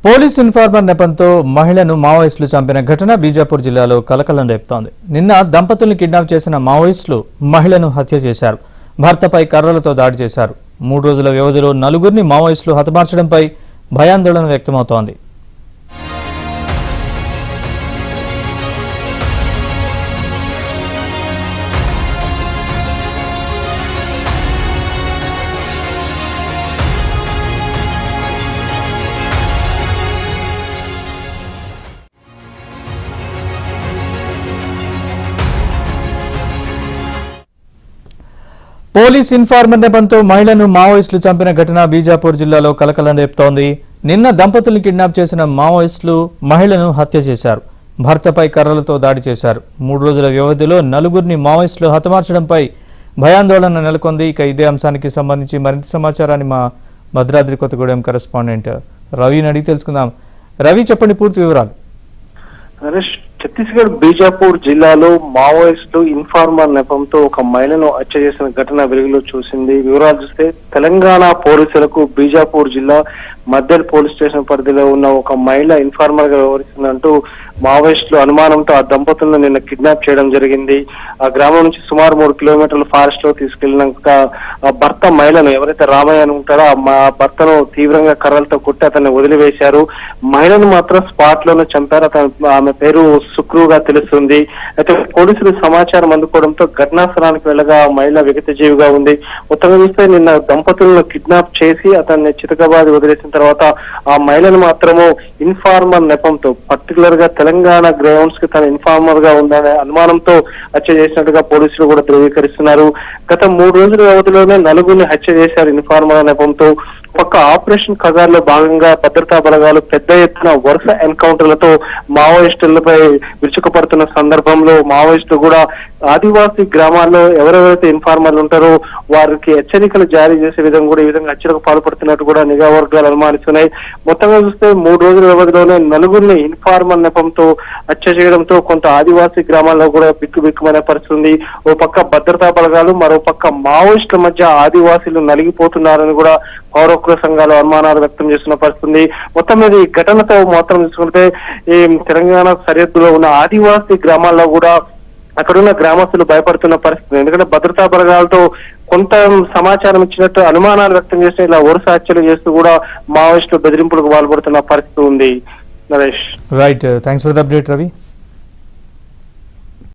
Police informer నెపంతో మహిళను మావోయిస్టులు చంపిన ఘటన బీజాపూర్ జిల్లాలో కలకలం రేపుతోంది. నిన్న దంపతుల్ని కిడ్నాప్ చేసిన మావోయిస్టులు మహిళను హత్య చేశారు. భర్తపై కర్రలతో దాడి చేశారు. 3 రోజుల వ్యవధిలో నలుగురిని మావోయిస్టులు హతమార్చడంపై భయాందోళన వ్యక్తమవుతోంది. పోలీస్ ఇన్ఫార్మర్ నెపంతో మహిళను మావోయిస్టులు చంపిన ఘటన బీజాపూర్ జిల్లాలో కలకలం రేపుతోంది. నిన్న దంపతుల్ని కిడ్నాప్ చేసిన మావోయిస్టులు మహిళను హత్య చేశారు. భర్తపై కర్రలతో దాడి చేశారు. 3 రోజుల వ్యవధిలో నలుగురిని మావోయిస్టులు హతమార్చడంపై భయాందోళన నెలకొంది. ఇక ఇదే అంశానికి సంబంధించి మరింత సమాచారాన్ని మా భద్రాద్రి కొత్తగూడెం కరెస్పాండెంట్ రవిని అడిగి తెలుసుకుందాం. రవి, చెప్పండి పూర్తి వివరాలు. ఛత్తీస్గఢ్ బీజాపూర్ జిల్లాలో మావోయిస్టులు ఇన్ఫార్మర్ నెపంతో ఒక మహిళను హత్య చేసిన ఘటన వెలుగులో చూసింది. వివరాలు చూస్తే తెలంగాణ పోలీసులకు బీజాపూర్ జిల్లా మద్దెల్ పోలీస్ స్టేషన్ పరిధిలో ఉన్న ఒక మహిళ ఇన్ఫార్మర్ గా వ్యవహరిస్తుందంటూ మావోయిస్టులు అనుమానంతో ఆ దంపతులను నిన్న కిడ్నాప్ చేయడం జరిగింది. ఆ గ్రామం నుంచి సుమారు 3 కిలోమీటర్ల ఫారెస్ట్ లో తీసుకెళ్లినాక ఆ భర్త మహిళను ఎవరైతే రామయ్య అని ఉంటారో ఆ భర్తను తీవ్రంగా కర్రలతో కొట్టి అతన్ని వదిలివేశారు. మహిళను మాత్రం స్పాట్ లోనే చంపారు. ఆమె పేరు సుక్రుగా తెలుస్తుంది. అయితే పోలీసులు సమాచారం అందుకోవడంతో ఘటనా స్థలానికి వెళ్ళగా మహిళ విగతజీవిగా ఉంది. మొత్తంగా చూస్తే నిన్న దంపతులను కిడ్నాప్ చేసి అతన్ని చితకబాది వదిలేసిన తర్వాత ఆ మహిళను మాత్రము ఇన్ఫార్మర్ నెపంతో పర్టికులర్ గా తెలంగాణ గ్రౌండ్స్ కి తన ఇన్ఫార్మర్ గా ఉందనే అనుమానంతో హత్య చేసినట్టుగా పోలీసులు కూడా ధృవీకరిస్తున్నారు. గత 3 రోజుల వ్యవధిలోనే నలుగురిని హత్య చేశారు ఇన్ఫార్మర్ నెపంతో. పక్క ఆపరేషన్ ఖగార్లో భాగంగా భద్రతా బలగాలు పెద్ద ఎత్తున వరుస ఎన్కౌంటర్లతో మావోయిస్టులపై విరుచుకుపడుతున్న సందర్భంలో మావోయిస్టులు కూడా ఆదివాసీ గ్రామాల్లో ఎవరెవరైతే ఇన్ఫార్మర్లు ఉంటారో వారికి హెచ్చరికలు జారీ చేసే విధంగా కూడా ఈ విధంగా హత్యలకు పాల్పడుతున్నట్టు కూడా నిఘా వర్గాలు అనుమానిస్తున్నాయి. మొత్తంగా చూస్తే 3 రోజుల వ్యవధిలోనే నలుగురిని ఇన్ఫార్మర్ నెపంతో హత్య చేయడంతో కొంత ఆదివాసీ గ్రామాల్లో కూడా బిక్కుబిక్కుమనే పరిస్థితుంది. ఓ పక్క భద్రతా బలగాలు, మరో పక్క మావోయిస్టుల మధ్య ఆదివాసీలు నలిగిపోతున్నారని కూడా పౌరకుల సంఘాలు అనుమానాలు వ్యక్తం చేస్తున్న పరిస్థితుంది. మొత్తం మీద ఈ ఘటనతో మాత్రం చూసుకుంటే ఈ తెలంగాణ సరిహద్దులో ఉన్న ఆదివాసీ గ్రామాల్లో కూడా అక్కడున్న గ్రామస్తులు భయపడుతున్న పరిస్థితి. ఎందుకంటే భద్రతా బలగాలతో కొంత సమాచారం ఇచ్చినట్టు అనుమానాలు వ్యక్తం చేస్తే ఇలా వరుస హత్యలు చేస్తూ కూడా మావోయిస్టులు బెదిరింపులకు పాల్పడుతున్న పరిస్థితి ఉంది. Naresh, right, thanks for the update Ravi.